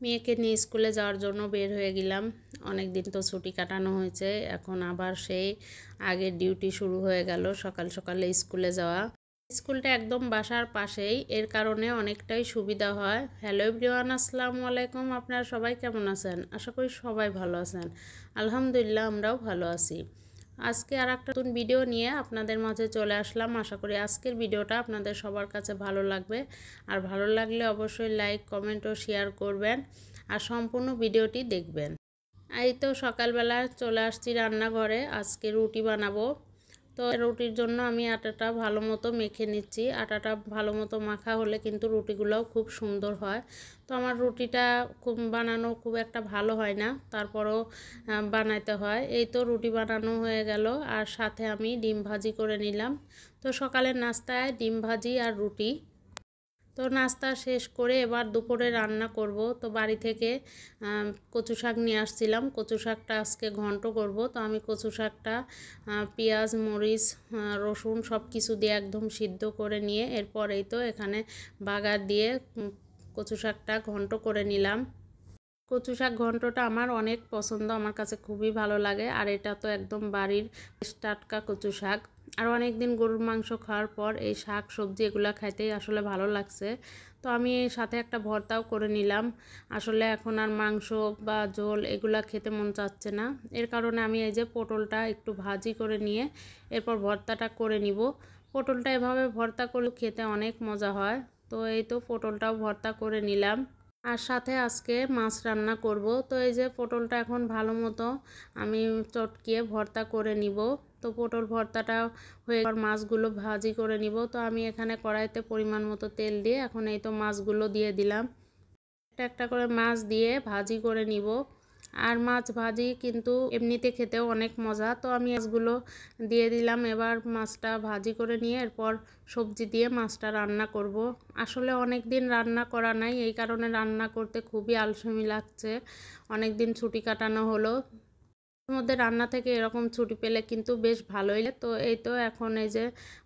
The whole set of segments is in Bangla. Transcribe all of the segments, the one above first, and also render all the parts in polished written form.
মেয়েকে নিয়ে স্কুলে যাওয়ার জন্য বের হয়ে গেলাম। অনেক দিন তো ছুটি কাটানো হয়েছে, এখন আবার সেই আগের ডিউটি শুরু হয়ে গেল, সকাল সকালে স্কুলে যাওয়া। স্কুলটা একদম বাসার পাশেই, এর কারণে অনেকটাই সুবিধা হয়। হ্যালো এভরিওয়ান, আসসালামু আলাইকুম। আপনারা সবাই কেমন আছেন? আশা করি সবাই ভালো আছেন। আলহামদুলিল্লাহ, আমরাও ভালো আছি। আজকে আর একটা নতুন ভিডিও নিয়ে আপনাদের মাঝে চলে আসলাম। আশা করি আজকের ভিডিওটা আপনাদের সবার কাছে ভালো লাগবে। আর ভালো লাগলে অবশ্যই লাইক, কমেন্ট ও শেয়ার করবেন আর সম্পূর্ণ ভিডিওটি দেখবেন। এই তো সকালবেলা চলে আসছি রান্নাঘরে। আজকে রুটি বানাবো। তো রুটির জন্য আমি আটাটা ভালো মতো মেখে নিচ্ছি। আটাটা ভালো মতো মাখা হলে কিন্তু রুটিগুলোও খুব সুন্দর হয়। তো আমার রুটিটা বানানো খুব একটা ভালো হয় না, তারপরও বানাইতে হয়। এই তো রুটি বানানো হয়ে গেল, আর সাথে আমি ডিম ভাজি করে নিলাম। তো সকালের নাস্তায় ডিম ভাজি আর রুটি। তো নাস্তা শেষ করে এবার দুপুরে রান্না করব। তো বাড়ি থেকে কচু শাক নিয়ে আসছিলাম। কচু শাকটা আজকে ঘন্ট করব। তো আমি কচু শাকটা পেঁয়াজ, মরিচ, রসুন সব কিছু দিয়ে একদম সিদ্ধ করে নিয়ে এরপরেই তো এখানে বাগার দিয়ে কচু শাকটা ঘন্ট করে নিলাম। কচু শাক ঘন্টটা আমার অনেক পছন্দ, আমার কাছে খুবই ভালো লাগে। আর এটা তো একদম বাড়ির টাটকা কচু শাক। আর অনেক দিন গরুর মাংস খাওয়ার পর এই শাক সবজি এগুলো খাইতেই আসলে ভালো লাগছে। তো আমি সাথে একটা ভর্তাও করে নিলাম। আসলে এখন আর মাংস বা ঝোল এগুলা খেতে মন চাচ্ছে না, এর কারণে আমি এই যে পটলটা একটু ভাজি করে নিয়ে এরপর ভর্তাটা করে নিব। পটলটা এভাবে ভর্তা করলে খেতে অনেক মজা হয়। তো এই তো পটলটাও ভর্তা করে নিলাম। আর সাথে আজকে মাছ রান্না করব। তো এই যে পটলটা এখন ভালো মতো আমি চটকিয়ে ভর্তা করে নিব। তো পটল ভর্তাটা হয়ে যাওয়ার মাছগুলো ভাজি করে নিব। তো আমি এখানে কড়াইতে পরিমাণ মতো তেল দিয়ে এখন এই তো মাছগুলো দিয়ে দিলাম। একটা একটা করে মাছ দিয়ে ভাজি করে নিব। আর মাছ ভাজি কিন্তু এমনিতে খেতেও অনেক মজা। তো আমি মাছগুলো দিয়ে দিলাম। এবার মাছটা ভাজি করে নিয়ে এরপর সবজি দিয়ে মাছটা রান্না করব। আসলে অনেক দিন রান্না করা নাই, এই কারণে রান্না করতে খুবই আলসেমি লাগছে। অনেক দিন ছুটি কাটানো হলো, মধ্যে রান্না থেকে এরকম ছুটি পেলে কিন্তু বেশ ভালোই। তো এই তো এখন এই যে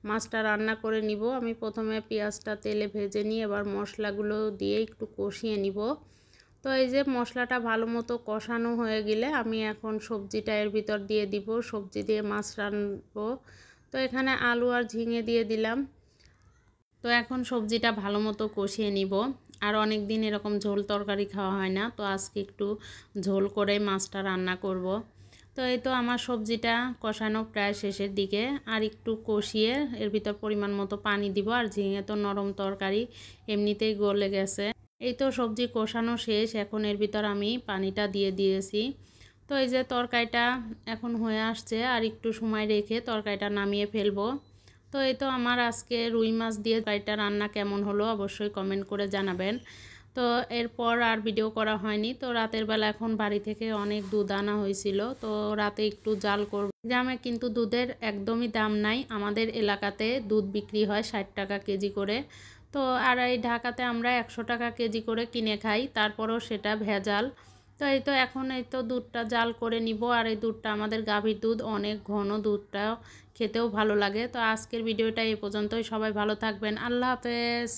মাছটা রান্না করে নিব। আমি প্রথমে পেঁয়াজটা তেলে ভেজে নিয়ে এবার মশলাগুলো দিয়ে একটু কষিয়ে নিব। তো এই যে মশলাটা ভালো মতো কষানো হয়ে গেলে আমি এখন সবজিটা এর ভিতর দিয়ে দিব। সবজি দিয়ে মাছ রান্নবো। তো এখানে আলু আর ঝিঙে দিয়ে দিলাম। তো এখন সবজিটা ভালো মতো কষিয়ে নিব। আর অনেক দিন এরকম ঝোল তরকারি খাওয়া হয় না, তো আজকে একটু ঝোল করে মাছটা রান্না করব। তো এই তো আমার সবজিটা কষানো প্রায় শেষের দিকে, আর একটু কষিয়ে এর ভিতর পরিমাণ মতো পানি দিব। আর ঝিঙে তো নরম তরকারি, এমনিতেই গলে গেছে। এই তো সবজি কষানো শেষ, এখন এর ভিতর আমি পানিটা দিয়ে দিয়েছি। তো এই যে তরকারিটা এখন হয়ে আসছে, আর একটু সময় রেখে তরকারিটা নামিয়ে ফেলবো। তো এই তো আমার আজকে রুই মাছ দিয়ে তরকারিটা রান্না কেমন হলো অবশ্যই কমেন্ট করে জানাবেন। তো এরপর আর ভিডিও করা হয়নি। তো রাতের বেলা এখন বাড়ি থেকে অনেক দুধ আনা হয়েছিল, তো রাতে একটু জাল করব। গ্রামে কিন্তু দুধের একদমই দাম নাই, আমাদের এলাকাতে দুধ বিক্রি হয় 60 টাকা কেজি করে। তো আর এই ঢাকাতে আমরা 100 টাকা কেজি করে কিনে খাই, তারপরও সেটা ভেজাল। তো এই তো এখন এই তো দুধটা জাল করে নিব। আর এই দুধটা আমাদের গাভীর দুধ, অনেক ঘন দুধটা, খেতেও ভালো লাগে। তো আজকের ভিডিওটা এই পর্যন্তই। সবাই ভালো থাকবেন। আল্লাহ হাফেজ।